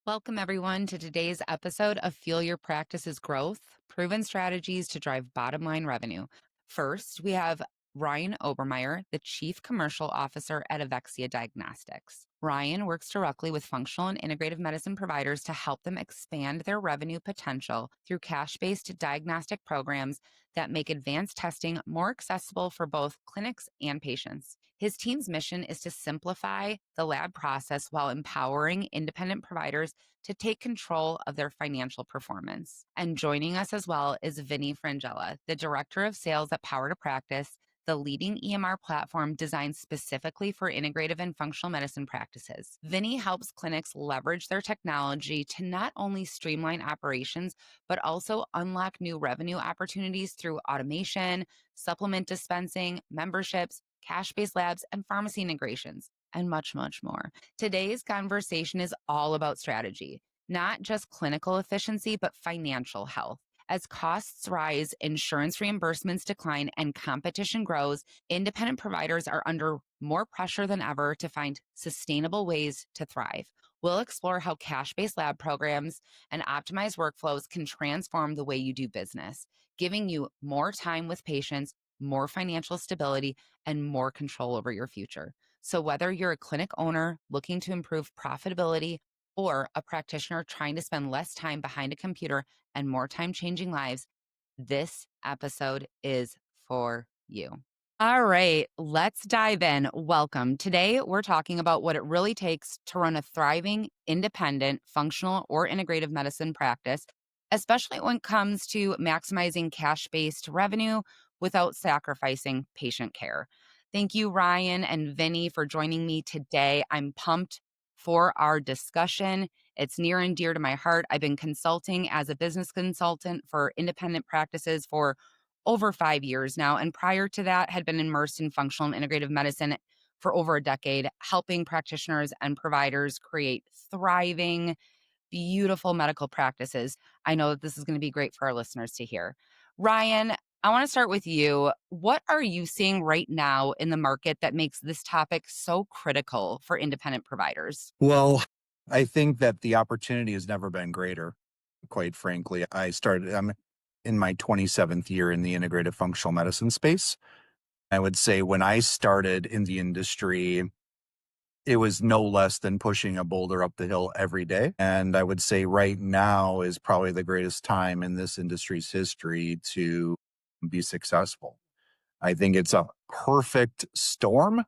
Welcome, everyone, to today's episode of Fuel Your Practice's Growth, Proven Strategies to Drive Bottom Line Revenue. First, we have Ryan Obermier, the Chief Commercial Officer at Evexia Diagnostics. Ryan works directly with functional and integrative medicine providers to help them expand their revenue potential through cash-based diagnostic programs that make advanced testing more accessible for both clinics and patients. His team's mission is to simplify the lab process while empowering independent providers to take control of their financial performance. And joining us as well is Vinnie Frangello, the Director of Sales at Power to Practice, the leading EMR platform designed specifically for integrative and functional medicine practices. Vinnie helps clinics leverage their technology to not only streamline operations, but also unlock new revenue opportunities through automation, supplement dispensing, memberships, cash-based labs, and pharmacy integrations, and much, much more. Today's conversation is all about strategy, not just clinical efficiency, but financial health. As costs rise, insurance reimbursements decline, and competition grows, independent providers are under more pressure than ever to find sustainable ways to thrive. We'll explore how cash-based lab programs and optimized workflows can transform the way you do business, giving you more time with patients, more financial stability, and more control over your future. So whether you're a clinic owner looking to improve profitability or a practitioner trying to spend less time behind a computer and more time changing lives, this episode is for you. All right, let's dive in. Welcome. Today, we're talking about what it really takes to run a thriving, independent, functional, or integrative medicine practice, especially when it comes to maximizing cash-based revenue without sacrificing patient care. Thank you, Ryan and Vinnie, for joining me today. I'm pumped for our discussion. It's near and dear to my heart. I've been consulting as a business consultant for independent practices for over 5 years now. And prior to that, had been immersed in functional and integrative medicine for over a decade, helping practitioners and providers create thriving, beautiful medical practices. I know that this is going to be great for our listeners to hear. Ryan, I want to start with you. What are you seeing right now in the market that makes this topic so critical for independent providers? Well, I think that the opportunity has never been greater, quite frankly. I'm in my 27th year in the integrative functional medicine space. I would say when I started in the industry, it was no less than pushing a boulder up the hill every day. And I would say right now is probably the greatest time in this industry's history to be successful. I think it's a perfect storm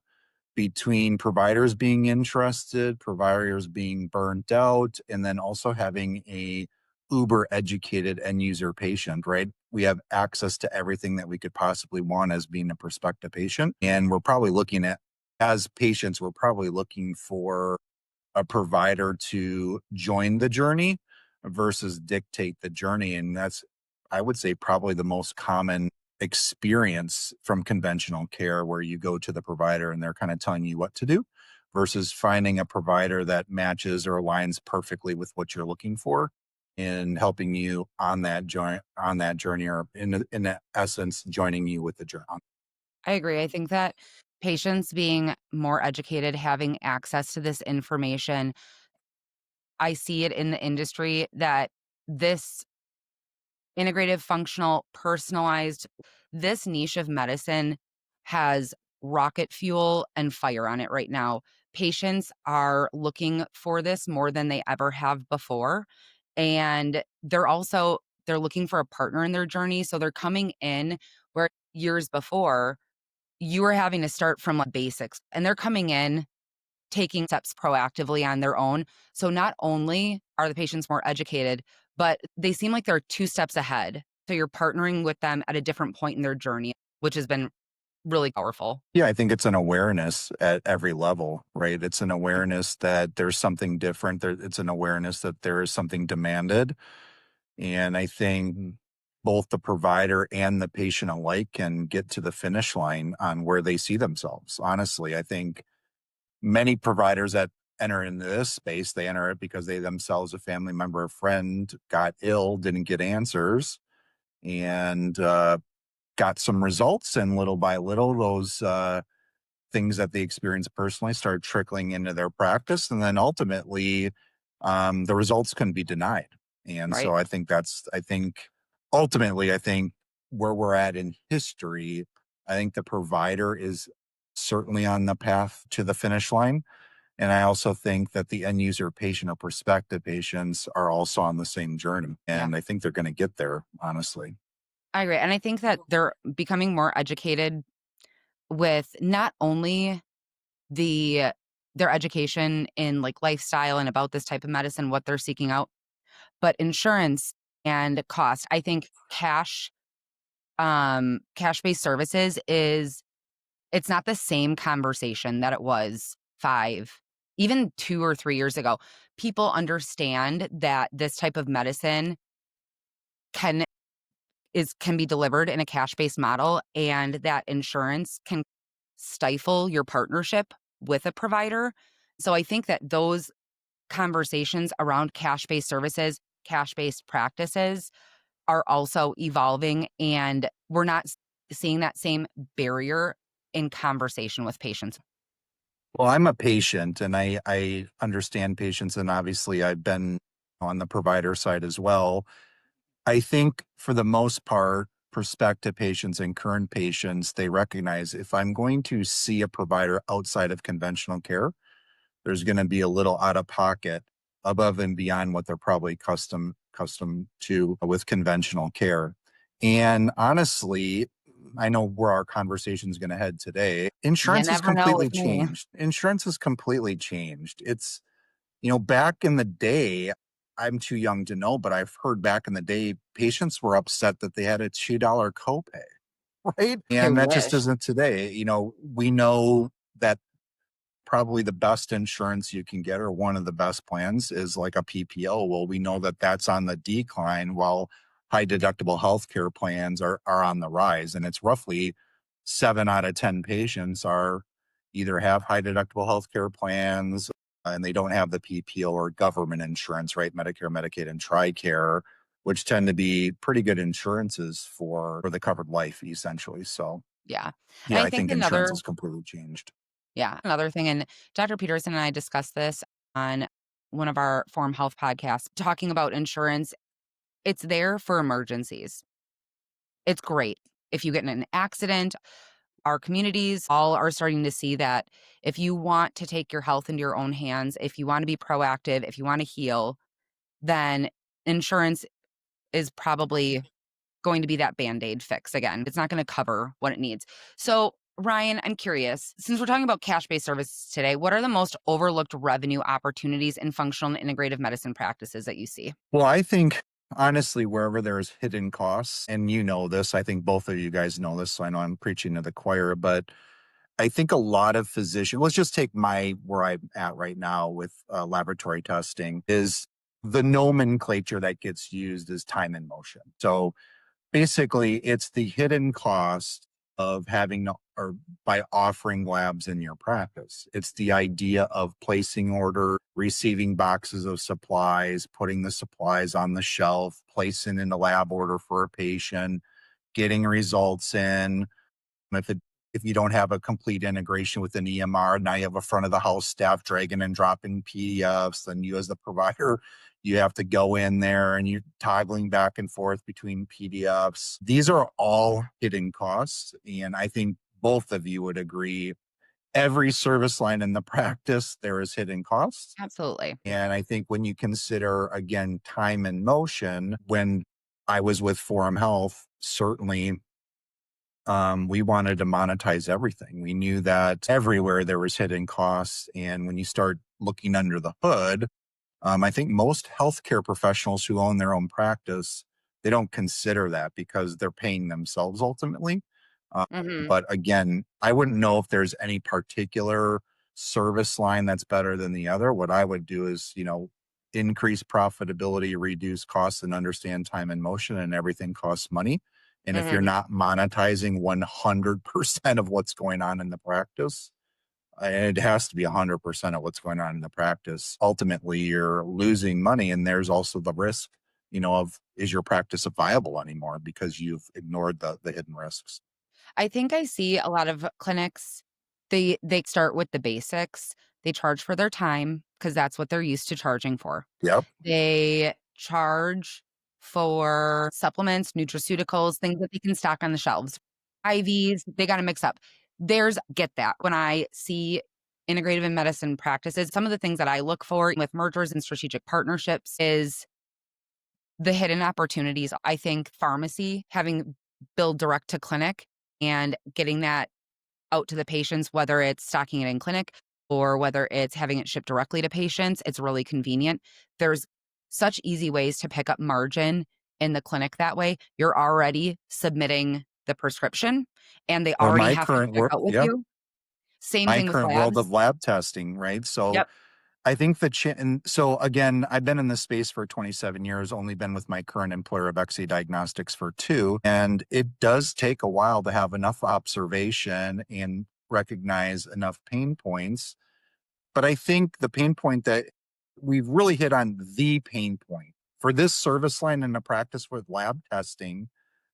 between providers being interested, providers being burnt out, and then also having a uber educated end user patient, right? We have access to everything that we could possibly want as being a prospective patient. And we're probably looking at, as patients, we're probably looking for a provider to join the journey versus dictate the journey. And that's, I would say, probably the most common experience from conventional care, where you go to the provider and they're kind of telling you what to do, versus finding a provider that matches or aligns perfectly with what you're looking for and helping you on that journey, or in essence, joining you with the journey. I agree. I think that patients being more educated, having access to this information, I see it in the industry that this integrative, functional, personalized, this niche of medicine has rocket fuel and fire on it right now. Patients are looking for this more than they ever have before. And they're looking for a partner in their journey. So they're coming in where years before you were having to start from like basics, and they're coming in taking steps proactively on their own. So not only are the patients more educated, but they seem like they're 2 steps ahead. So you're partnering with them at a different point in their journey, which has been really powerful. Yeah, I think it's an awareness at every level, right? It's an awareness that there's something different. It's an awareness that there is something demanded. And I think both the provider and the patient alike can get to the finish line on where they see themselves. Honestly, I think many providers that enter into this space, they enter it because they themselves, a family member, a friend, got ill, didn't get answers, and got some results. And little by little, those things that they experienced personally start trickling into their practice. And then ultimately, the results can be denied. And Right. so I think ultimately, I think where we're at in history, I think the provider is certainly on the path to the finish line. And I also think that the end user patient or prospective patients are also on the same journey. Yeah. And I think they're going to get there, honestly. I agree. And I think that they're becoming more educated with not only the their education in like lifestyle and about this type of medicine, what they're seeking out, but insurance and cost. I think cash-based services is it's not the same conversation that it was 5, even 2 or 3 years ago. People understand that this type of medicine can can be delivered in a cash-based model and that insurance can stifle your partnership with a provider. So I think that those conversations around cash-based services, cash-based practices are also evolving, and we're not seeing that same barrier in conversation with patients. Well, I'm a patient and I understand patients, and obviously I've been on the provider side as well. I think for the most part, prospective patients and current patients, they recognize if I'm going to see a provider outside of conventional care, there's going to be a little out of pocket above and beyond what they're probably custom to with conventional care. And honestly, I know where our conversation is going to head today. You Insurance has never know with completely me. changed. Insurance has completely changed. It's, back in the day, I'm too young to know, but I've heard back in the day, patients were upset that they had a $2 copay, right? I And that just wish. isn't today. We know that probably the best insurance you can get or one of the best plans is like a PPO. Well, we know that that's on the decline while high deductible healthcare plans are on the rise. And it's roughly 7 out of 10 patients are either have high deductible healthcare plans and they don't have the PPO or government insurance, right? Medicare, Medicaid, and TRICARE, which tend to be pretty good insurances for the covered life, essentially. So, Yeah. And yeah, I I think think insurance has completely changed. another thing, and Dr. Peterson and I discussed this on one of our Forum Health podcasts, talking about insurance. It's there for emergencies. It's great. If you get in an accident, our communities all are starting to see that if you want to take your health into your own hands, if you want to be proactive, if you want to heal, then insurance is probably going to be that band-aid fix again. It's not going to cover what it needs. So, Ryan, I'm curious, since we're talking about cash-based services today, what are the most overlooked revenue opportunities in functional and integrative medicine practices that you see? Well, I think honestly, wherever there's hidden costs, and you know this, I think both of you guys know this, so I know I'm preaching to the choir, but I think a lot of physicians, let's just take where I'm at right now with laboratory testing, is the nomenclature that gets used is time and motion. So basically, it's the hidden cost of having or by offering labs in your practice. It's the idea of placing order, receiving boxes of supplies, putting the supplies on the shelf, placing in a lab order for a patient, getting results in. If it if you don't have a complete integration with an EMR, now you have a front of the house staff dragging and dropping PDFs. Then you, as the provider, you have to go in there and you're toggling back and forth between PDFs. These are all hidden costs. And I think both of you would agree every service line in the practice, there is hidden costs. Absolutely. And I think when you consider, again, time and motion, when I was with Forum Health, certainly we wanted to monetize everything. We knew that everywhere there was hidden costs. And when you start looking under the hood, I think most healthcare professionals who own their own practice, they don't consider that because they're paying themselves ultimately. Mhm. But again, I wouldn't know if there's any particular service line that's better than the other. What I would do is, increase profitability, reduce costs, and understand time and motion, and everything costs money. And if you're Mhm. not monetizing 100% of what's going on in the practice, and it has to be 100% of what's going on in the practice. Ultimately, you're losing money. And there's also the risk, of is your practice viable anymore because you've ignored the hidden risks. I think I see a lot of clinics, they start with the basics. They charge for their time because that's what they're used to charging for. Yep. They charge for supplements, nutraceuticals, things that they can stock on the shelves. IVs, they gotta mix up. There's get that. When I see integrative in medicine practices, some of the things that I look for with mergers and strategic partnerships is the hidden opportunities. I think pharmacy, having build direct to clinic and getting that out to the patients, whether it's stocking it in clinic or whether it's having it shipped directly to patients, it's really convenient. There's such easy ways to pick up margin in the clinic that way. You're already submitting the prescription and they Or already have to check out with yeah, you. Same my thing with current world of labs. lab testing, right? So Yep. I think and so again, I've been in this space for 27 years, only been with my current employer, Evexia Diagnostics, for 2. And it does take a while to have enough observation and recognize enough pain points. But I think the pain point that we've really hit on the pain point for this service line in the practice with lab testing,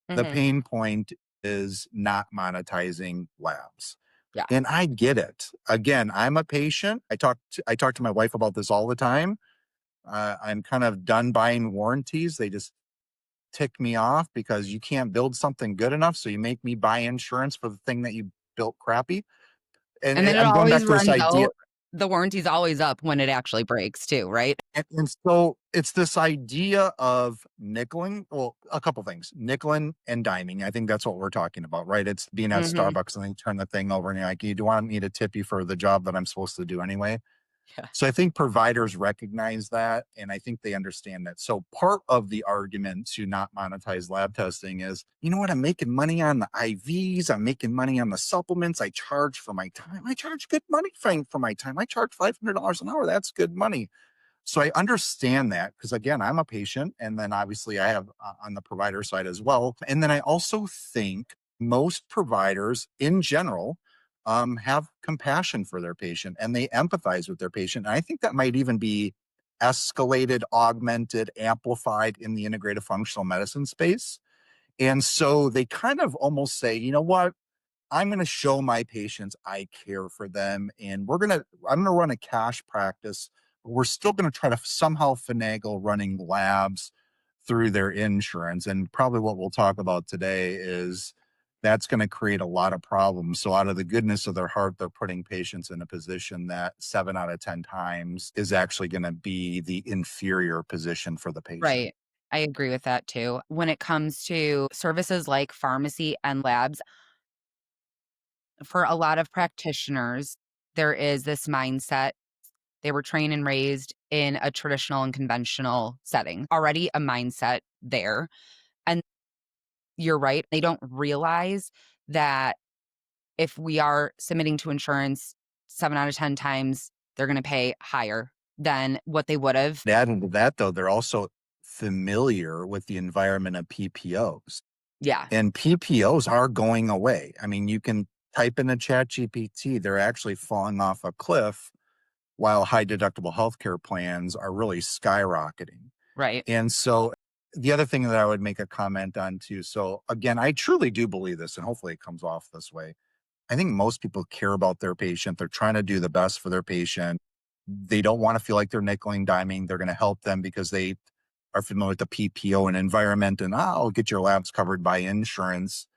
the Hmm. pain point is not monetizing labs. Yeah. And I get it. Again, I'm a patient. I talk to my wife about this all the time. I'm kind of done buying warranties. They just tick me off because you can't build something good enough. So you make me buy insurance for the thing that you built crappy. And then it I'm going always back to this runs idea. out. The warranty's always up when it actually breaks too, right? And so it's this idea of nickeling. Well, a couple things, nickeling and diming. I think that's what we're talking about, right? It's being at Hmm. Starbucks and then you turn the thing over and you're like, you do want me to tip you for the job that I'm supposed to do anyway? Yeah. So I think providers recognize that, and I think they understand that. So part of the argument to not monetize lab testing is, you know what, I'm making money on the IVs, I'm making money on the supplements, I charge for my time. I charge good money for my time. I charge $500 an hour. That's good money. So I understand that because again, I'm a patient, and then obviously I have on the provider side as well. And then I also think most providers in general have compassion for their patient and they empathize with their patient. And I think that might even be escalated, augmented, amplified in the integrative functional medicine space. And so they kind of almost say, you know what? I'm going to show my patients I care for them. And I'm going to run a cash practice, but we're still going to try to somehow finagle running labs through their insurance. And probably what we'll talk about today is that's going to create a lot of problems. So out of the goodness of their heart, they're putting patients in a position that 7 out of 10 times is actually going to be the inferior position for the patient. Right. I agree with that too. When it comes to services like pharmacy and labs, for a lot of practitioners, there is this mindset. They were trained and raised in a traditional and conventional setting, already a mindset there. And you're right. They don't realize that if we are submitting to insurance 7 out of 10 times, they're going to pay higher than what they would have. Adding to that, though, they're also familiar with the environment of PPOs. Yeah. And PPOs are going away. I mean, you can type in a chat GPT, they're actually falling off a cliff while high deductible healthcare plans are really skyrocketing. Right. And so the other thing that I would make a comment on too. So again, I truly do believe this, and hopefully it comes off this way. I think most people care about their patient. They're trying to do the best for their patient. They don't want to feel like they're nickel and diming. They're going to help them because they are familiar with the PPO and environment and I'll get your labs covered by insurance.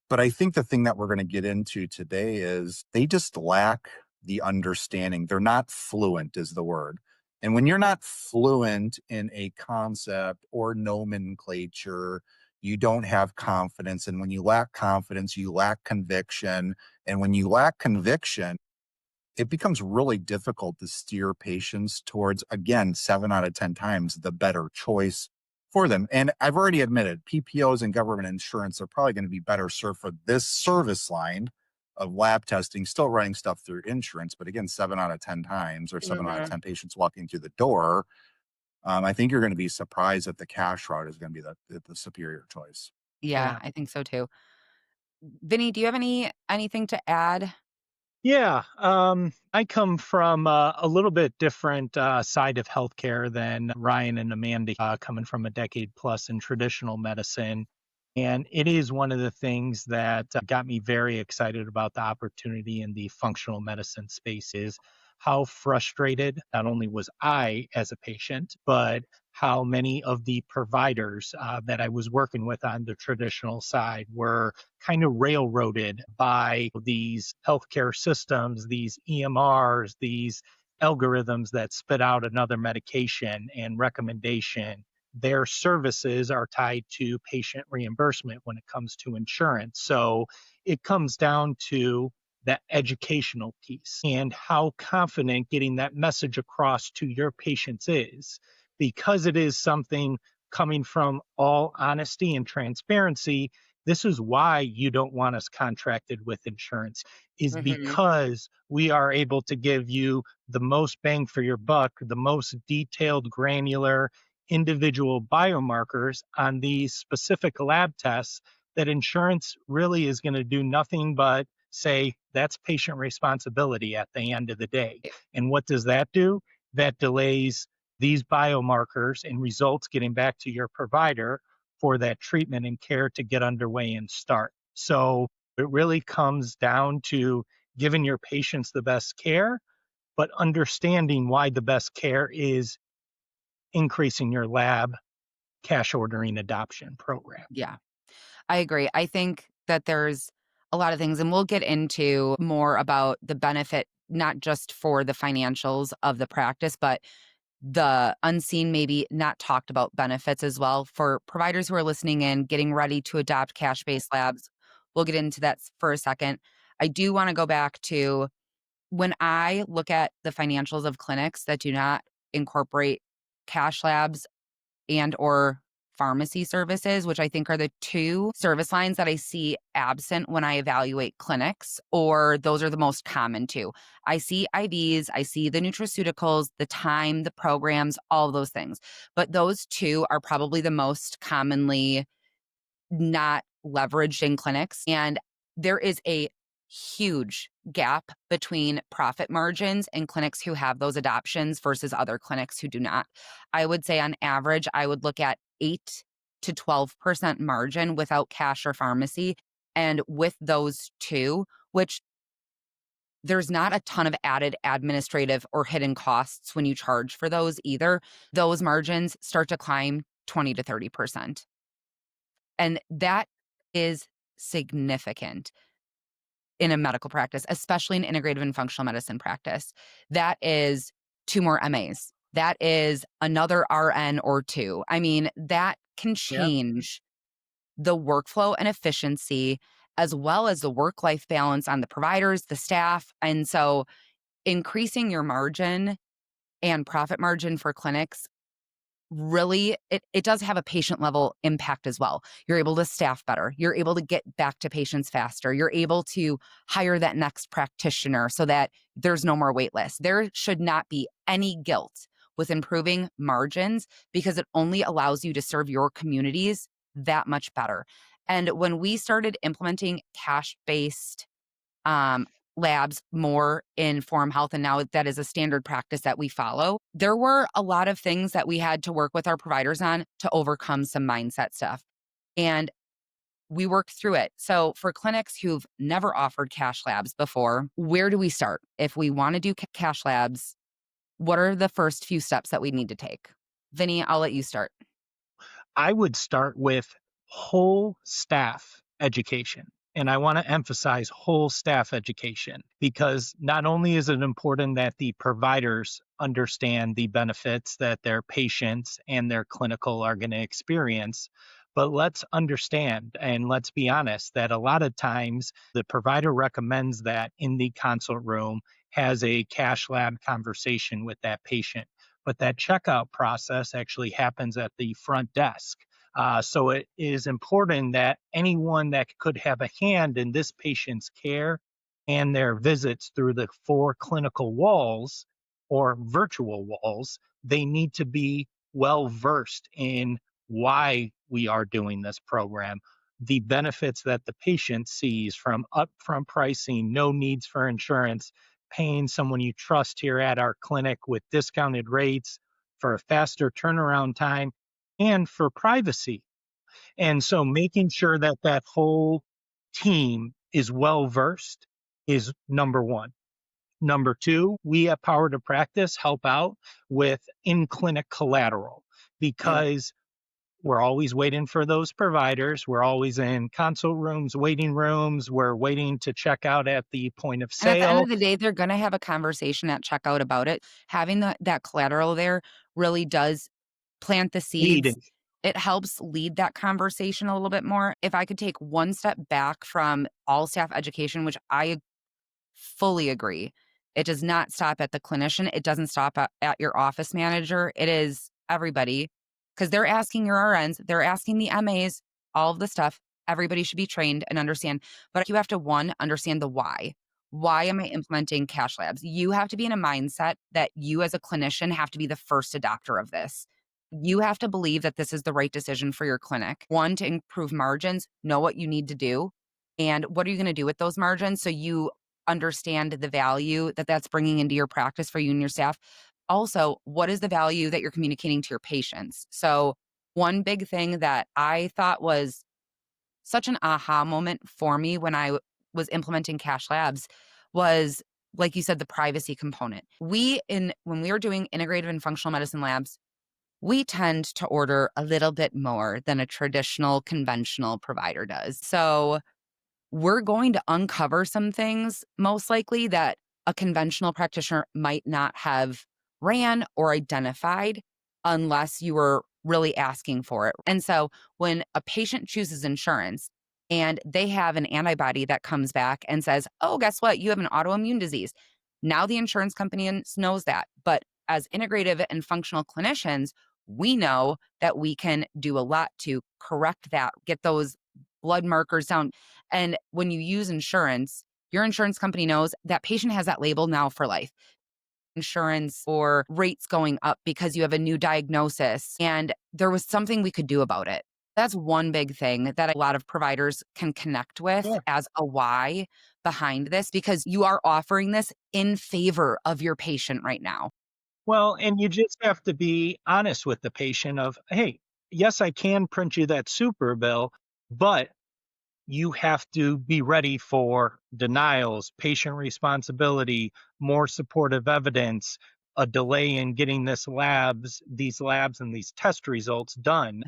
But I think the thing that we're going to get into today is they just lack the understanding. They're not fluent, is the word. And when you're not fluent in a concept or nomenclature, you don't have confidence. And when you lack confidence, you lack conviction. And when you lack conviction, it becomes really difficult to steer patients towards, again, 7 out of 10 times the better choice for them. And I've already admitted PPOs and government insurance are probably going to be better served for this service line of lab testing, still running stuff through insurance. But again, 7 out of 10 times or 7 out of 10 patients walking through the door, I think you're going to be surprised that the cash route is going to be the superior choice. Yeah, Yeah. I think so too. Vinny, do you have anything to add? Yeah. I come from a little bit different side of healthcare than Ryan and Amanda, coming from a decade plus in traditional medicine. And it is one of the things that got me very excited about the opportunity in the functional medicine space is how frustrated not only was I as a patient, but how many of the providers that I was working with on the traditional side were kind of railroaded by these healthcare systems, these EMRs, these algorithms that spit out another medication and recommendation. Their services are tied to patient reimbursement when it comes to insurance. So it comes down to that educational piece and how confident getting that message across to your patients is, because it is something coming from all honesty and transparency. This is why you don't want us contracted with insurance, is Hmm. because we are able to give you the most bang for your buck, the most detailed, granular, individual biomarkers on these specific lab tests that insurance really is going to do nothing but say that's patient responsibility at the end of the day. And what does that do? That delays these biomarkers and results getting back to your provider for that treatment and care to get underway and start. So it really comes down to giving your patients the best care, but understanding why the best care is increasing your lab cash ordering adoption program. Yeah, I agree. I think that there's a lot of things, and we'll get into more about the benefit, not just for the financials of the practice, but the unseen, maybe not talked about benefits as well for providers who are listening in, getting ready to adopt cash based labs. We'll get into that for a second. I do want to go back to when I look at the financials of clinics that do not incorporate cash labs and or pharmacy services, which I think are the two service lines that I see absent when I evaluate clinics, or those are the most common two. I see IVs, I see the nutraceuticals, the time, the programs, all of those things. But those two are probably the most commonly not leveraged in clinics. And there is a huge gap between profit margins in clinics who have those adoptions versus other clinics who do not. I would say on average, I would look at 8 to 12% margin without cash or pharmacy. And with those two, which there's not a ton of added administrative or hidden costs when you charge for those either, those margins start to climb 20 to 30%. And that is significant in a medical practice, especially in integrative and functional medicine practice. That is 2 more MAs. That is another RN or 2. I mean, that can Yep. change the workflow and efficiency as well as the work-life balance on the providers, the staff. And so increasing your margin and profit margin for clinics really it does have a patient level impact as well. You're able to staff better. You're able to get back to patients faster. You're able to hire that next practitioner so that there's no more wait lists. There should not be any guilt with improving margins because it only allows you to serve your communities that much better. And when we started implementing cash-based um, labs more in Forum Health, and now that is a standard practice that we follow. There were a lot of things that we had to work with our providers on to overcome some mindset stuff. And we worked through it. So for clinics who've never offered cash labs before, where do we start? If we want to do cash labs, what are the first few steps that we need to take? Vinnie, I'll let you start. I would start with whole staff education. And I want to emphasize whole staff education because not only is it important that the providers understand the benefits that their patients and their clinical are going to experience, but let's understand and let's be honest that a lot of times the provider recommends that in the consult room has a cash lab conversation with that patient. But that checkout process actually happens at the front desk. So it is important that anyone that could have a hand in this patient's care and their visits through the 4 clinical walls or virtual walls, they need to be well versed in why we are doing this program, the benefits that the patient sees from upfront pricing, no needs for insurance, paying someone you trust here at our clinic with discounted rates for a faster turnaround time and for privacy. And so making sure that that whole team is well versed is number one. Number two, we at Power to Practice help out with in-clinic collateral because we're always waiting for those providers. We're always in consult rooms, waiting rooms. We're waiting to check out at the point of And at the end sale. of the day, they're gonna have a conversation at checkout about it. Having that collateral there really does plant the seeds. Leading. It helps lead that conversation a little bit more. If I could take one step back from all staff education, which I fully agree. It does not stop at the clinician. It doesn't stop at your office manager. It is everybody because they're asking your RNs, they're asking the MAs, all of the stuff. Everybody should be trained and understand. But you have to, one, understand the why. Why am I implementing cash labs? You have to be in a mindset that you as a clinician have to be the first adopter of this. You have to believe that this is the right decision for your clinic. One, to improve margins, know what you need to do. And what are you going to do with those margins so you understand the value that that's bringing into your practice for you and your staff. Also, what is the value that you're communicating to your patients? So, one big thing that I thought was such an aha moment for me when I was implementing cash labs was, like you said, the privacy component. When we were doing integrative and functional medicine labs, we tend to order a little bit more than a traditional conventional provider does. So, we're going to uncover some things most likely that a conventional practitioner might not have ran or identified unless you were really asking for it. And so when a patient chooses insurance and they have an antibody that comes back and says, "Oh, guess what? You have an autoimmune disease." Now the insurance company knows that. But as integrative and functional clinicians, we know that we can do a lot to correct that, get those blood markers down. And when you use insurance, your insurance company knows that patient has that label now for life. Insurance or rates going up because you have a new diagnosis, and there was something we could do about it. That's one big thing that a lot of providers can connect with Sure. as a why behind this, because you are offering this in favor of your patient right now. Well, and you just have to be honest with the patient of, hey, yes, I can print you that super bill, but you have to be ready for denials, patient responsibility, more supportive evidence, a delay in getting these labs and these test results done,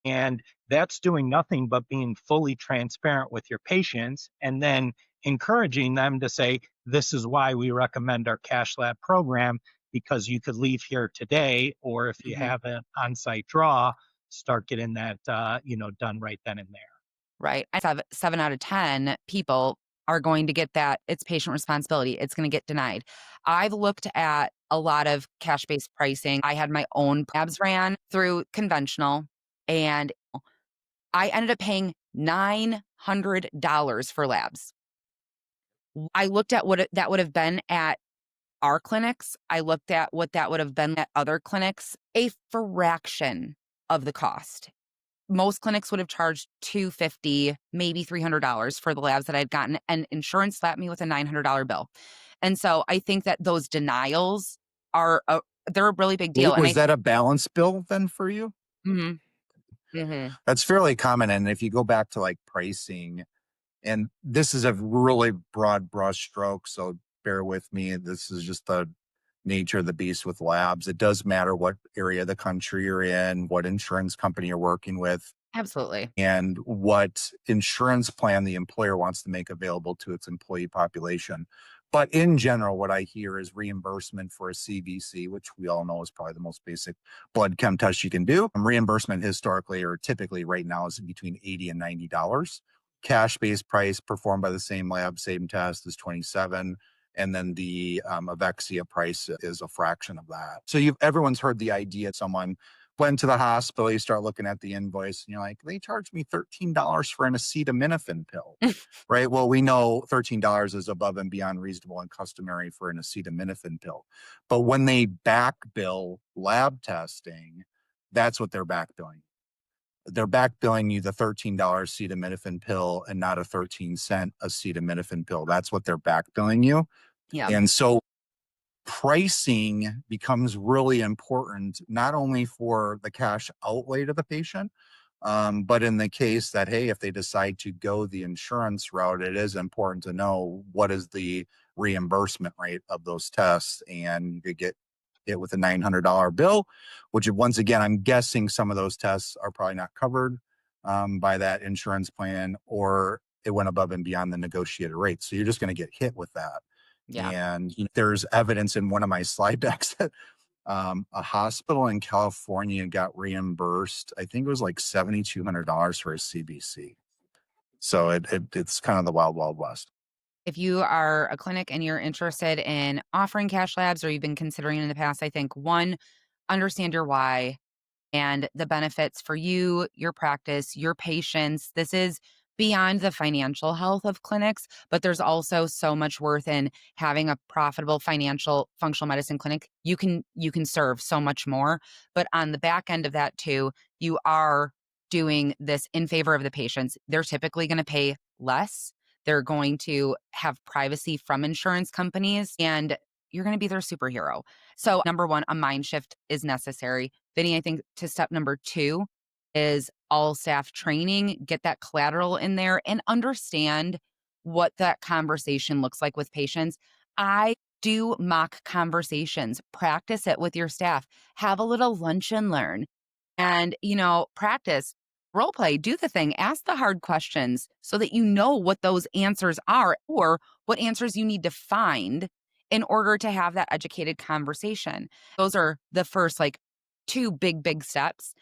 and that's doing nothing but being fully transparent with your patients and then encouraging them to say, this is why we recommend our cash lab program, because you could leave here today, or if you Mhm. have an on-site draw, start getting that, done right then and there. Right. I have 7 out of 10 people are going to get that it's patient responsibility. It's going to get denied. I've looked at a lot of cash-based pricing. I had my own labs ran through conventional, and I ended up paying $900 for labs. I looked at that would have been at our clinics. I looked at what that would have been at other clinics, a fraction of the cost. Most clinics would have charged $250, maybe $300 for the labs that I'd gotten, and insurance slapped me with a $900 bill. And so I think that those denials they're a really big deal. And Was that a balance bill then for you? Mhm, mhm. That's fairly common. And if you go back to like pricing, and this is a really broad brush stroke, so bear with me. This is just the nature of the beast with labs. It does matter what area of the country you're in, what insurance company you're working with, Absolutely. and what insurance plan the employer wants to make available to its employee population. But in general, what I hear is reimbursement for a CBC, which we all know is probably the most basic blood chem test you can do. Reimbursement historically or typically right now is between $80 and $90. Cash-based price performed by the same lab, same test is 27. And then the Evexia price is a fraction of that. So everyone's heard the idea someone went to the hospital, you start looking at the invoice and you're like, they charged me $13 for an acetaminophen pill, right? Well, we know $13 is above and beyond reasonable and customary for an acetaminophen pill. But when they back bill lab testing, that's what they're back billing. They're back billing you the $13 acetaminophen pill and not a 13-cent acetaminophen pill. That's what they're back billing you. Yeah. And so pricing becomes really important, not only for the cash outlay to the patient, but in the case that, hey, if they decide to go the insurance route, it is important to know what is the reimbursement rate of those tests, and you could get hit with a $900 bill, which once again, I'm guessing some of those tests are probably not covered by that insurance plan, or it went above and beyond the negotiated rate. So you're just going to get hit with that. Yeah. And there's evidence in one of my slide decks that a hospital in California got reimbursed, I think it was like $7,200 for a CBC. So it's kind of the wild, wild west. If you are a clinic and you're interested in offering cash labs, or you've been considering it in the past, I think one, understand your why and the benefits for you, your practice, your patients. This is beyond the financial health of clinics, but there's also so much worth in having a profitable financial functional medicine clinic. You can serve so much more, but on the back end of that too, you are doing this in favor of the patients. They're typically going to pay less. They're going to have privacy from insurance companies, and you're going to be their superhero. So, number one, a mind shift is necessary. Vinny, I think to step number two is all staff training, get that collateral in there and understand what that conversation looks like with patients. I do mock conversations, practice it with your staff, have a little lunch and learn, and, practice, role play, do the thing, ask the hard questions so that you know what those answers are or what answers you need to find in order to have that educated conversation. Those are the first two big steps.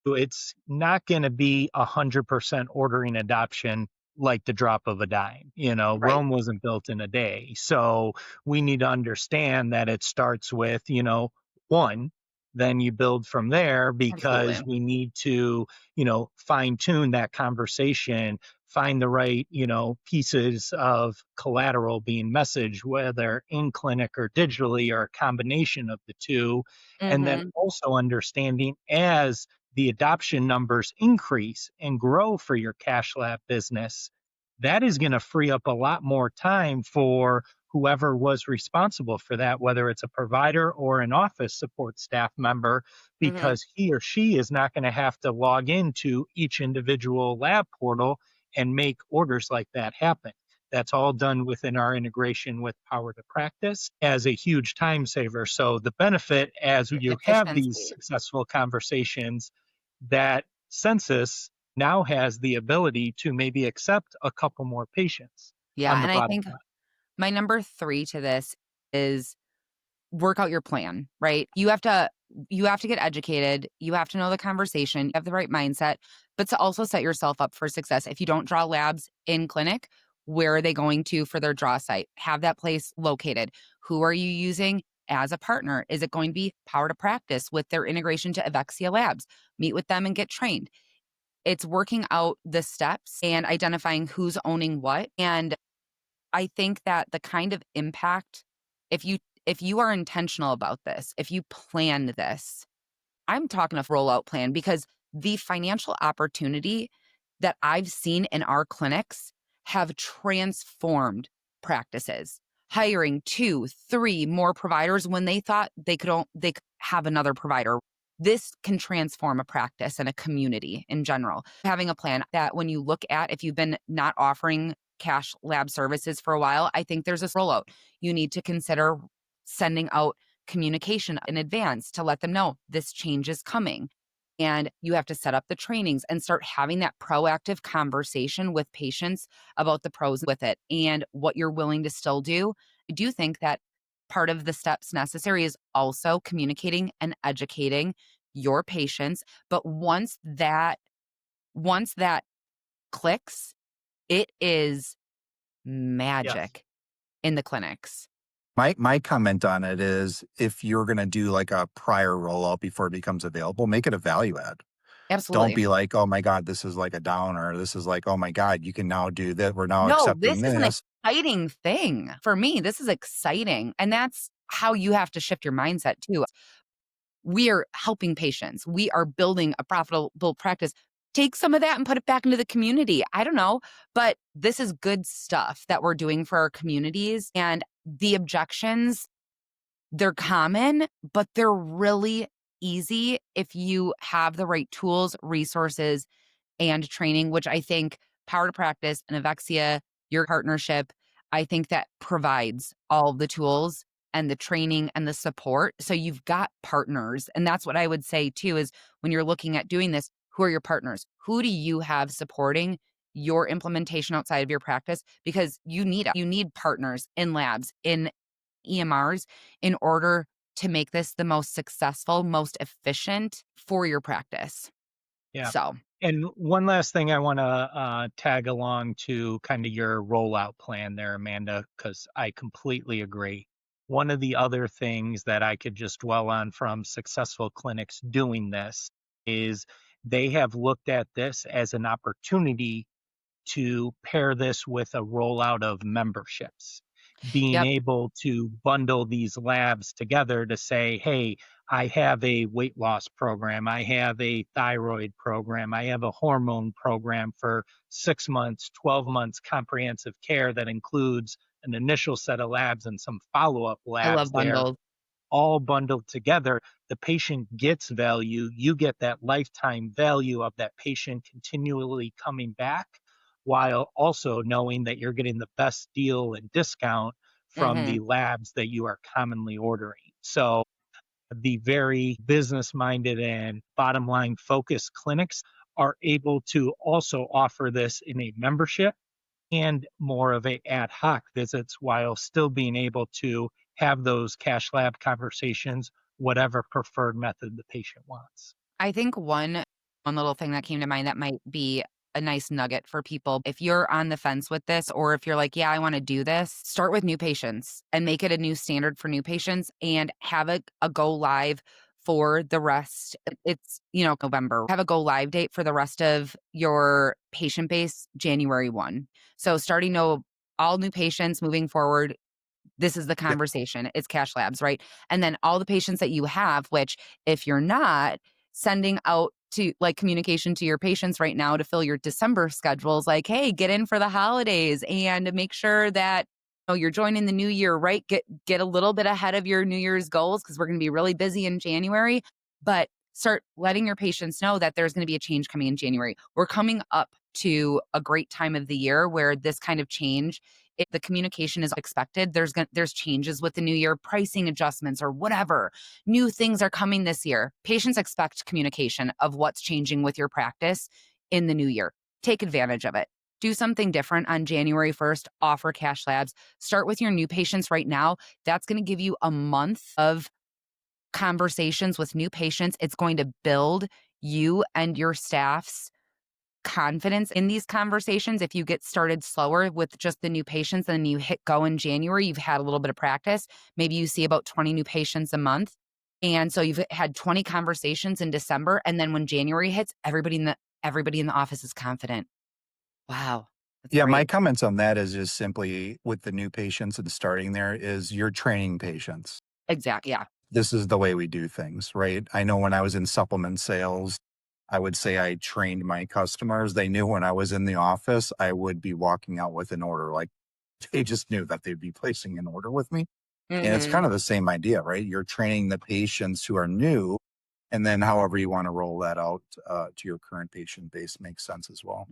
It's not going to be 100% ordering adoption like the drop of a dime. Right. Rome wasn't built in a day. So we need to understand that it starts with, one, then you build from there, because Absolutely. we need to, fine tune that conversation, find the right, pieces of collateral being messaged, whether in clinic or digitally or a combination of the two. And then Mhm. also understanding, as the adoption numbers increase and grow for your cash lab business, that is going to free up a lot more time for whoever was responsible for that, whether it's a provider or an office support staff member, Mhm. because he or she is not going to have to log into each individual lab portal and make orders like that happen. That's all done within our integration with Power to Practice as a huge time saver. So the benefit, as you have these Efficiency. successful conversations, that census now has the ability to maybe accept a couple more patients Yeah, on the and I bottom think line. my number 3 to this is work out your plan, right? You have to get educated, you have to know the conversation, you have the right mindset, but to also set yourself up for success. If you don't draw labs in clinic, where are they going to for their draw site? Have that place located. Who are you using as a partner? Is it going to be Power to Practice with their integration to Evexia Labs? Meet with them and get trained. It's working out the steps and identifying who's owning what. And I think that the kind of impact, if you are intentional about this, if you plan this, I'm talking a rollout plan, because the financial opportunity that I've seen in our clinics have transformed practices. Hiring 2, 3 more providers when they thought they could have another provider. This can transform a practice and a community in general. Having a plan that when you look at, if you've been not offering cash lab services for a while, I think there's this rollout. You need to consider sending out communication in advance to let them know this change is coming. And you have to set up the trainings and start having that proactive conversation with patients about the pros with it and what you're willing to still do. I do think that part of the steps necessary is also communicating and educating your patients. But once that clicks, it is Yes. magic in the clinics. My comment on it is, if you're going to do like a prior rollout before it becomes available, make it a value add. Don't Absolutely. be like, oh my God, this is like a downer. This is like, oh my God, you can now do that. We're now No, accepting this is an this. exciting thing. For me, this is exciting, and that's how you have to shift your mindset too. We are helping patients. We are building a profitable practice. Take some of that and put it back into the community. I don't know, but this is good stuff that we're doing for our communities, and the objections, they're common, but they're really easy if you have the right tools, resources, and training, which I think Power to Practice and Evexia, your partnership, I think that provides all the tools and the training and the support. So you've got partners. And that's what I would say too is when you're looking at doing this, who are your partners? Who do you have supporting your implementation outside of your practice? Because you need partners in labs, in EMRs in order to make this the most successful, most efficient for your practice. Yeah. So, And one last thing I want to tag along to kind of your rollout plan there, Amanda, because I completely agree. One of the other things that I could just dwell on from successful clinics doing this is they have looked at this as an opportunity to pair this with a rollout of memberships, being yep, able to bundle these labs together to say, hey, I have a weight loss program, I have a thyroid program, I have a hormone program for 6 months, 12 months comprehensive care that includes an initial set of labs and some follow up I labs love there, bundles. all bundled together. The patient gets value. You get that lifetime value of that patient continually coming back, while also knowing that you're getting the best deal and discount from Hmm. the labs that you are commonly ordering. So, the very business minded and bottom line focused clinics are able to also offer this in a membership and more of a ad hoc visits while still being able to have those cash lab conversations, whatever preferred method the patient wants. I think one little thing that came to mind that might be a nice nugget for people. If you're on the fence with this, or if you're like, yeah, I want to do this, start with new patients and make it a new standard for new patients and have a go live for the rest. It's, November. Have a go live date for the rest of your patient base, January 1. So starting no all new patients moving forward, this is the Yep. conversation. It's cash labs, right? And then all the patients that you have, which if you're not sending out to like communication to your patients right now to fill your December schedules, like, hey, get in for the holidays and make sure that you're joining the new year, right? Get a little bit ahead of your New Year's goals because we're going to be really busy in January. But start letting your patients know that there's going to be a change coming in January. We're coming up to a great time of the year where this kind of change, if the communication is expected, there's changes with the new year, pricing adjustments or whatever. New things are coming this year. Patients expect communication of what's changing with your practice in the new year. Take advantage of it. Do something different on January 1st. Offer cash labs. Start with your new patients right now. That's going to give you a month of conversations with new patients. It's going to build you and your staff's confidence in these conversations. If you get started slower with just the new patients and then you hit go in January, you've had a little bit of practice. Maybe you see about 20 new patients a month. And so you've had 20 conversations in December. And then when January hits, everybody in the office is confident. Wow. That's Yeah, my great. comments on that is just simply with the new patients and starting there is you're training patients. Exactly. Yeah. This is the way we do things, right? I know when I was in supplement sales, I would say I trained my customers. They knew when I was in the office, I would be walking out with an order. Like they just knew that they'd be placing an order with me. And it's Hmm. kind of the same idea, right? You're training the patients who are new, and then however you want to roll that out to your current patient base makes sense as well.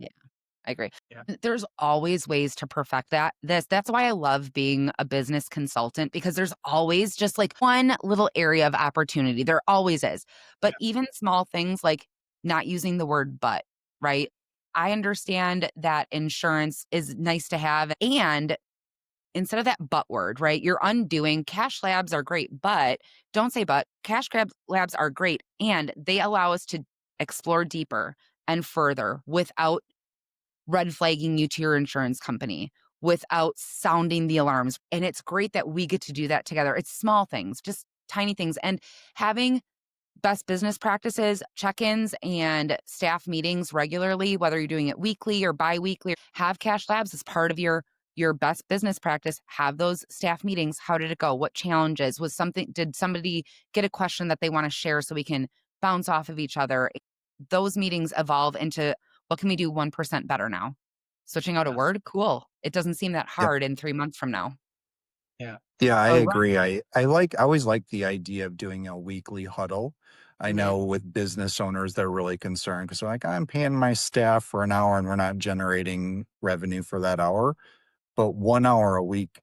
I agree. Yeah. There's always ways to perfect that's why I love being a business consultant because there's always just like one little area of opportunity. There always is. But Yeah. even small things like not using the word but, right? I understand that insurance is nice to have. And instead of that but word, right? You're undoing cash labs are great, but don't say but. Labs are great and they allow us to explore deeper and further without red flagging you to your insurance company without sounding the alarms. And it's great that we get to do that together. It's small things, just tiny things. And having best business practices, check-ins, and staff meetings regularly, whether you're doing it weekly or bi-weekly, have cash labs as part of your best business practice. Have those staff meetings. How did it go? What challenges? Did somebody get a question that they want to share so we can bounce off of each other? Those meetings evolve into what can we do 1% better now? Switching out a Yes. word? Cool. It doesn't seem that Yep. hard in 3 months from now. Yeah. Yeah, I Right. agree. I always like the idea of doing a weekly huddle. I Hmm. know with business owners, they're really concerned because they're like, I'm paying my staff for an hour and we're not generating revenue for that hour. but 1 hour a week,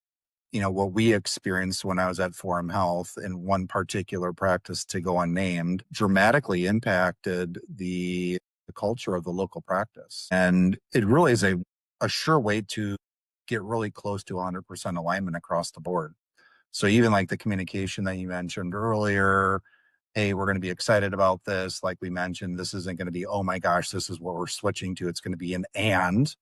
what we experienced when I was at Forum Health in one particular practice, to go unnamed, dramatically impacted the culture of the local practice. And it really is a sure way to get really close to 100% alignment across the board. So even like the communication that you mentioned earlier, hey, we're going to be excited about this. Like we mentioned, this isn't going to be, oh my gosh, this is what we're switching to. It's going to be an and.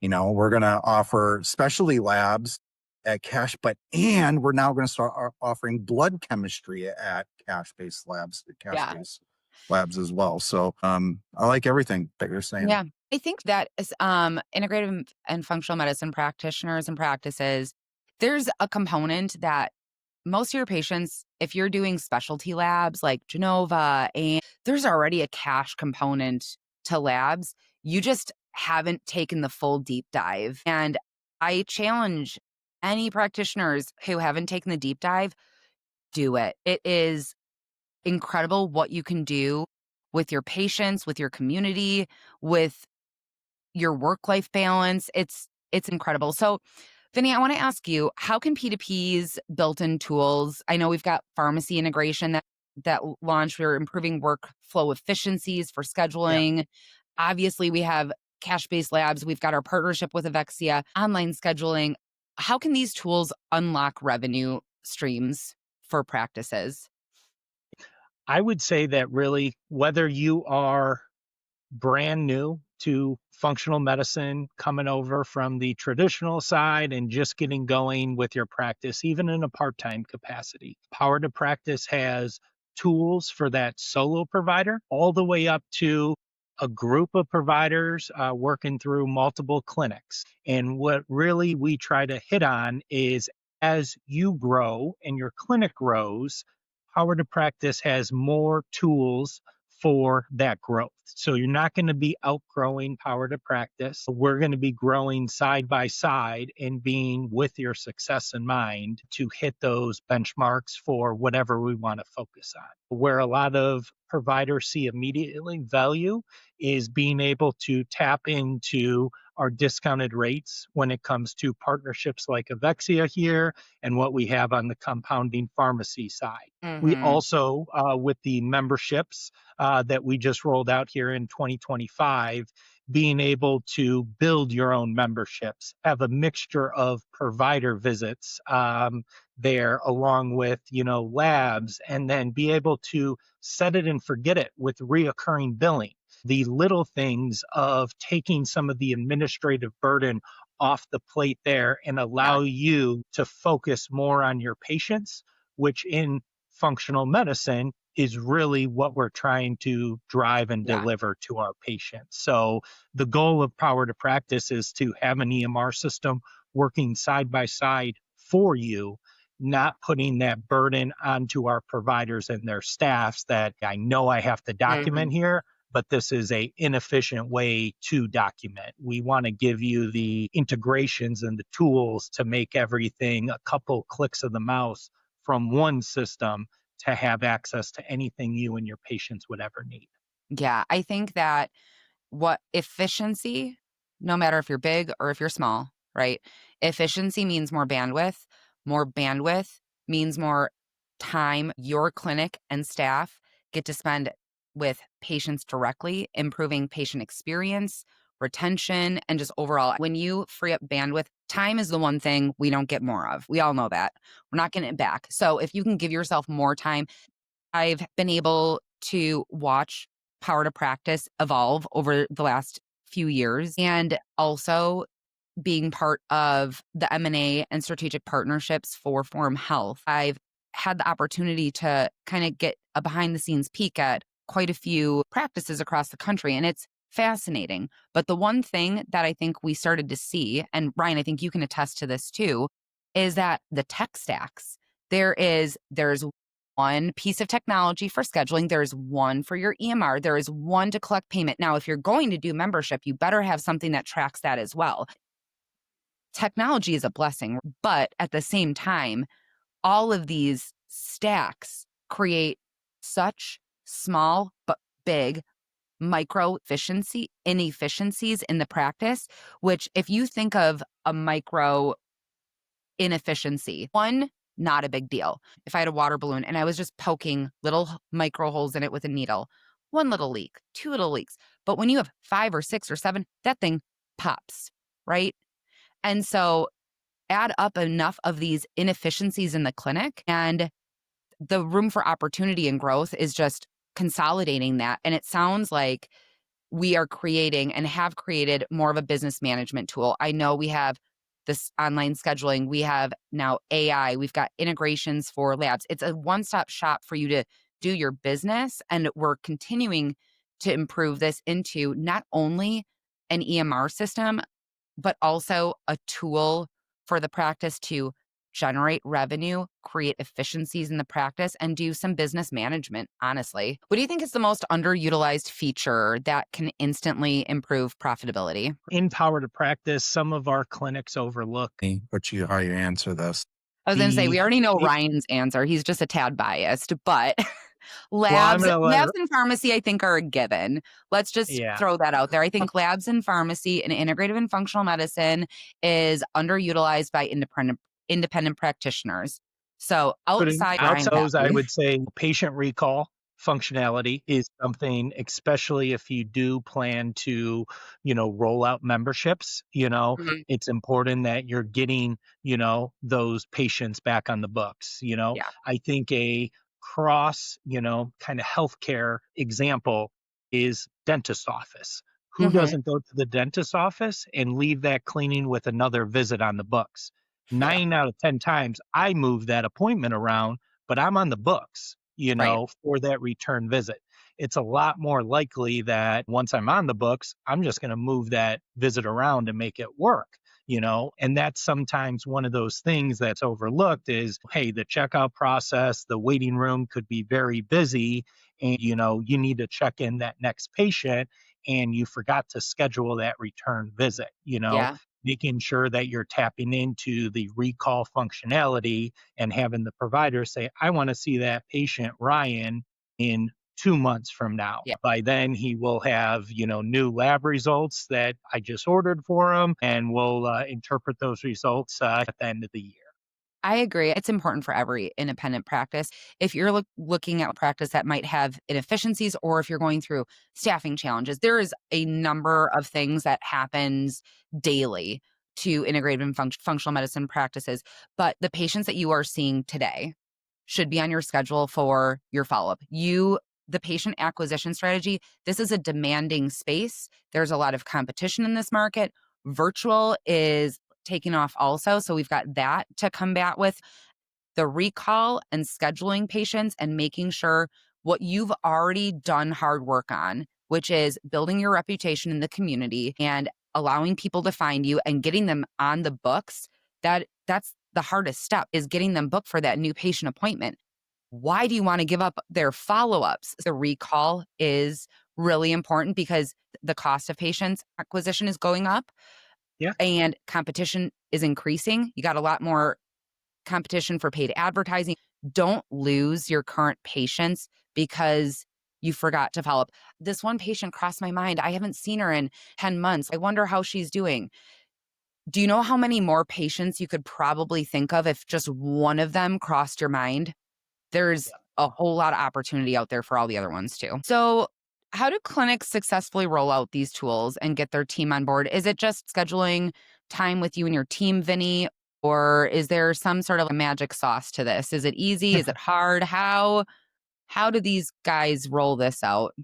We're going to offer specialty labs at cash, and we're now going to start offering blood chemistry at cash-based labs, cash-based labs as well. So I like everything that you're saying. Yeah. I think that as integrative and functional medicine practitioners and practices, there's a component that most of your patients, if you're doing specialty labs like Genova, and there's already a cash component to labs, you just haven't taken the full deep dive. And I challenge any practitioners who haven't taken the deep dive, do it. It is incredible what you can do with your patients, with your community, with your work-life balance. It's incredible. So, Vinnie, I want to ask you, how can P2P's built-in tools, I know we've got pharmacy integration that launched, we're improving workflow efficiencies for scheduling. Obviously, we have cash-based labs. We've got our partnership with Evexia, online scheduling. How can these tools unlock revenue streams for practices? I would say that really, whether you are brand new to functional medicine, coming over from the traditional side and just getting going with your practice, even in a part-time capacity, Power to Practice has tools for that solo provider all the way up to a group of providers working through multiple clinics. And what really we try to hit on is, as you grow and your clinic grows, Power to Practice has more tools for that growth. So you're not going to be outgrowing Power to Practice. We're going to be growing side by side and being with your success in mind to hit those benchmarks for whatever we want to focus on. Where a lot of providers see immediately value is being able to tap into our discounted rates when it comes to partnerships like Evexia here and what we have on the compounding pharmacy side. We also, with the memberships that we just rolled out here in 2025, being able to build your own memberships, have a mixture of provider visits there along with, labs, and then be able to set it and forget it with reoccurring billing. The little things of taking some of the administrative burden off the plate there and allow you to focus more on your patients, which in functional medicine is really what we're trying to drive and deliver to our patients. So the goal of Power to Practice is to have an EMR system working side by side for you, not putting that burden onto our providers and their staffs that I know I have to document here, but this is a inefficient way to document. We want to give you the integrations and the tools to make everything a couple clicks of the mouse from one system to have access to anything you and your patients would ever need. Yeah, I think that what efficiency, no matter if you're big or if you're small, right? Efficiency means more bandwidth. More bandwidth means more time your clinic and staff get to spend with patients directly, improving patient experience, retention, and just overall. When you free up bandwidth, time is the one thing we don't get more of. We all know that. We're not getting it back. So if you can give yourself more time, I've been able to watch Power to Practice evolve over the last few years, and also being part of the M&A and strategic partnerships for Forum Health. I've had the opportunity to kind of get a behind the scenes peek at quite a few practices across the country, and it's fascinating. But the one thing that I think we started to see, and Ryan, I think you can attest to this too, is that the tech stacks, there's one piece of technology for scheduling. There's one for your EMR. There is one to collect payment. Now, if you're going to do membership, you better have something that tracks that as well. Technology is a blessing, but at the same time, all of these stacks create such small but big micro inefficiencies in the practice, which if you think of a micro inefficiency, one, not a big deal. If I had a water balloon and I was just poking little micro holes in it with a needle, one little leak, two little leaks. But when you have 5 or 6 or 7, that thing pops, right? And so add up enough of these inefficiencies in the clinic, and the room for opportunity and growth is just consolidating that. And it sounds like we are creating and have created more of a business management tool. I know we have this online scheduling, we have now AI, we've got integrations for labs. It's a one-stop shop for you to do your business. And we're continuing to improve this into not only an EMR system, but also a tool for the practice to generate revenue, create efficiencies in the practice, and do some business management, honestly. What do you think is the most underutilized feature that can instantly improve profitability? In Power to Practice, some of our clinics overlook How you answer this. I was going to say, the, we already know the Ryan's answer. He's just a tad biased, but well, I'm labs, going to let labs her, and pharmacy, I think, are a given. Let's just yeah. throw that out there. I think labs and pharmacy and integrative and functional medicine is underutilized by independent practitioners. So outside Outside Ryan's those, I happy. would say patient recall functionality is something, especially if you do plan to, roll out memberships, Mhm. it's important that you're getting, those patients back on the books. Yeah. I think a cross, kind of healthcare example is dentist office. Who Hmm. doesn't go to the dentist office and leave that cleaning with another visit on the books? Yeah. 9 out of 10 times I move that appointment around, but I'm on the books, Right. for that return visit. It's a lot more likely that once I'm on the books, I'm just going to move that visit around and make it work, and that's sometimes one of those things that's overlooked is, hey, the checkout process, the waiting room could be very busy, and, you need to check in that next patient and you forgot to schedule that return visit, Yeah. making sure that you're tapping into the recall functionality and having the provider say, I want to see that patient Ryan in 2 months from now. Yeah. By then, he will have, new lab results that I just ordered for him, and we'll interpret those results at the end of the year. I agree. It's important for every independent practice. If you're looking at a practice that might have inefficiencies, or if you're going through staffing challenges, there is a number of things that happens daily to integrative and functional medicine practices. But the patients that you are seeing today should be on your schedule for your follow-up. The patient acquisition strategy, this is a demanding space. There's a lot of competition in this market. Virtual is taking off also. So we've got that to combat with the recall and scheduling patients and making sure what you've already done hard work on, which is building your reputation in the community and allowing people to find you and getting them on the books. That's the hardest step, is getting them booked for that new patient appointment. Why do you want to give up their follow-ups? The recall is really important because the cost of patients acquisition is going up Yeah. and competition is increasing. You got a lot more competition for paid advertising. Don't lose your current patients because you forgot to follow up. This one patient crossed my mind. I haven't seen her in 10 months. I wonder how she's doing. Do you know how many more patients you could probably think of if just one of them crossed your mind? There's a whole lot of opportunity out there for all the other ones too. So, how do clinics successfully roll out these tools and get their team on board? Is it just scheduling time with you and your team, Vinnie? Or is there some sort of a magic sauce to this? Is it easy? Is it hard? How do these guys roll this out?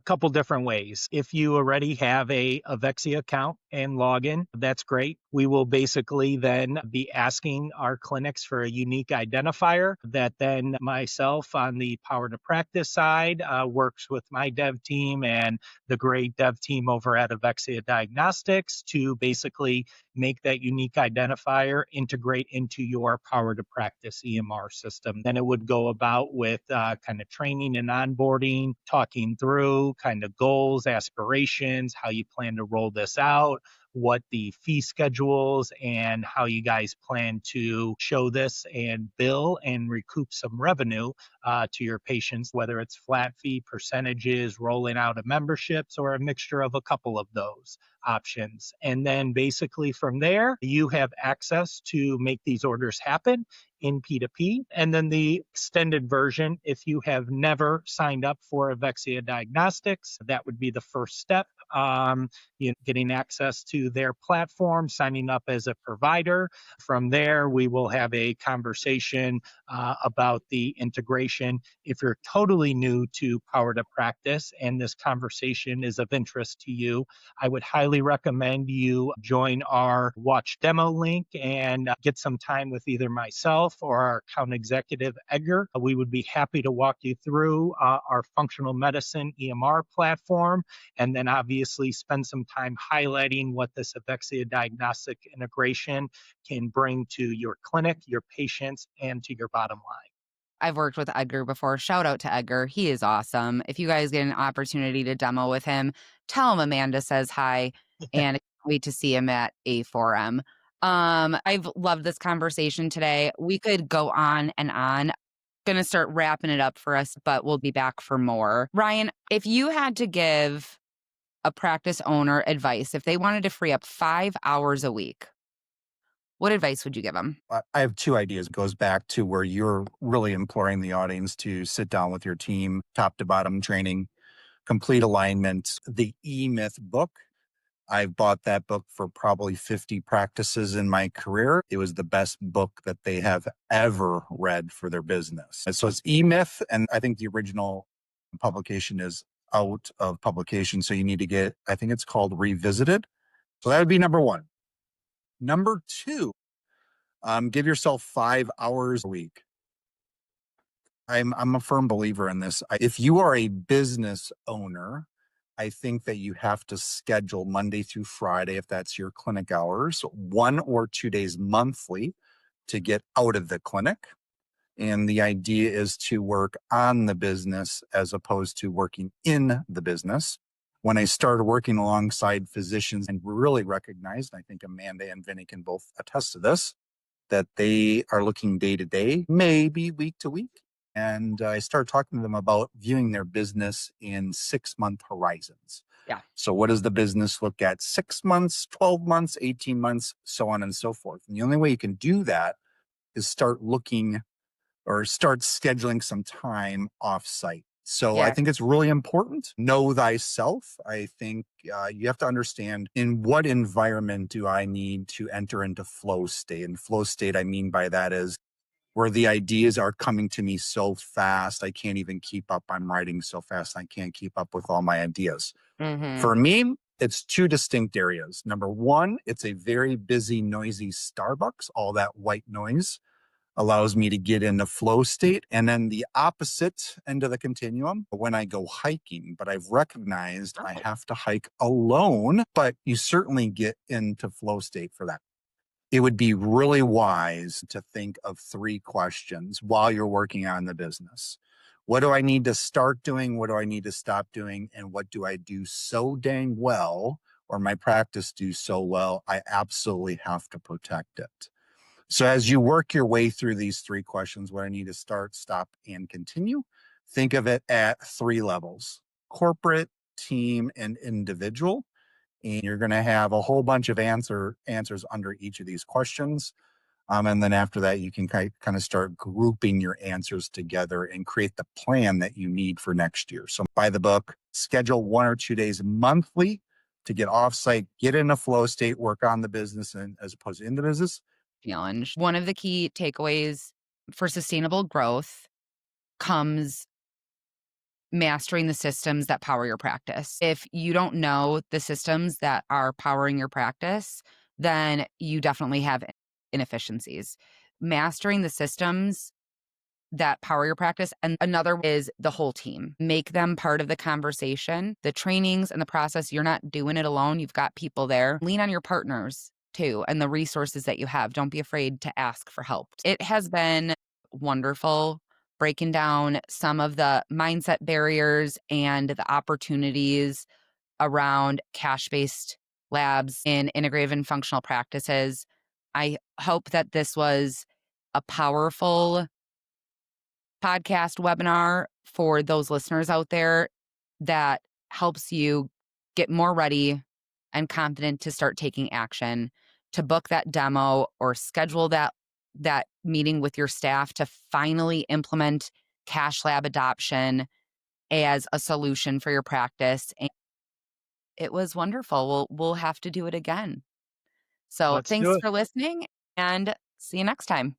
Couple different ways. If you already have a Evexia account and login, that's great. We will basically then be asking our clinics for a unique identifier that then myself on the Power to Practice side works with my dev team and the great dev team over at Evexia Diagnostics to basically make that unique identifier integrate into your Power to Practice EMR system. Then it would go about with kind of training and onboarding, talking through kind of goals, aspirations, how you plan to roll this out, what the fee schedules and how you guys plan to show this and bill and recoup some revenue to your patients, whether it's flat fee, percentages, rolling out of memberships, or a mixture of a couple of those options. And then basically from there, you have access to make these orders happen in P2P. And then the extended version, if you have never signed up for Evexia Diagnostics, that would be the first step. Getting access to their platform, signing up as a provider. From there, we will have a conversation about the integration. If you're totally new to Power to Practice and this conversation is of interest to you, I would highly recommend you join our watch demo link and get some time with either myself or our account executive, Edgar. We would be happy to walk you through our functional medicine EMR platform, and then obviously spend some time highlighting what this Evexia diagnostic integration can bring to your clinic, your patients, and to your bottom line. I've worked with Edgar before. Shout out to Edgar. He is awesome. If you guys get an opportunity to demo with him, tell him Amanda says hi, and I can't wait to see him at A4M. I've loved this conversation today. We could go on and on. Gonna start wrapping it up for us, but we'll be back for more. Ryan, if you had to give a practice owner advice, if they wanted to free up 5 hours a week, what advice would you give them? I have two ideas. It goes back to where you're really imploring the audience to sit down with your team, top to bottom training, complete alignment. The E-Myth book, I've bought that book for probably 50 practices in my career. It was the best book that they have ever read for their business. And so it's E-Myth, and I think the original publication is out of publication. So you need to get, I think it's called Revisited. So that would be number one. Number two, give yourself 5 hours a week. I'm a firm believer in this. If you are a business owner, I think that you have to schedule Monday through Friday, if that's your clinic hours, 1 or 2 days monthly to get out of the clinic. And the idea is to work on the business as opposed to working in the business. When I started working alongside physicians and really recognized, I think Amanda and Vinnie can both attest to this, that they are looking day to day, maybe week to week. And I started talking to them about viewing their business in 6-month horizons. Yeah. So what does the business look at? 6 months, 12 months, 18 months, so on and so forth. And the only way you can do that is start looking or start scheduling some time off site. So I think it's really important. Know thyself. I think you have to understand, in what environment do I need to enter into flow state? And flow state, I mean by that is where the ideas are coming to me so fast, I can't even keep up. I'm writing so fast, I can't keep up with all my ideas. For me, it's two distinct areas. Number one, it's a very busy, noisy Starbucks. All that white noise allows me to get in the flow state. And then the opposite end of the continuum, when I go hiking, but I've recognized I have to hike alone, but you certainly get into flow state for that. It would be really wise to think of 3 questions while you're working on the business. What do I need to start doing? What do I need to stop doing? And what do I do so dang well, or my practice do so well, I absolutely have to protect it. So as you work your way through these 3 questions, what I need to start, stop, and continue, think of it at 3 levels: corporate, team, and individual. And you're going to have a whole bunch of answers under each of these questions. And then after that, you can kind of start grouping your answers together and create the plan that you need for next year. So buy the book, schedule 1 or 2 days monthly to get offsite, get in a flow state, work on the business, and as opposed to in the business. Challenge. One of the key takeaways for sustainable growth comes mastering the systems that power your practice. If you don't know the systems that are powering your practice, then you definitely have inefficiencies. Mastering the systems that power your practice. And another is the whole team. Make them part of the conversation, the trainings and the process. You're not doing it alone. You've got people there. Lean on your partners too and the resources that you have. Don't be afraid to ask for help. It has been wonderful breaking down some of the mindset barriers and the opportunities around cash-based labs in integrative and functional practices. I hope that this was a powerful podcast webinar for those listeners out there that helps you get more ready and confident to start taking action, to book that demo or schedule that meeting with your staff to finally implement cash lab adoption as a solution for your practice. And it was wonderful. We'll have to do it again. So Let's do thanks it. for listening and see you next time.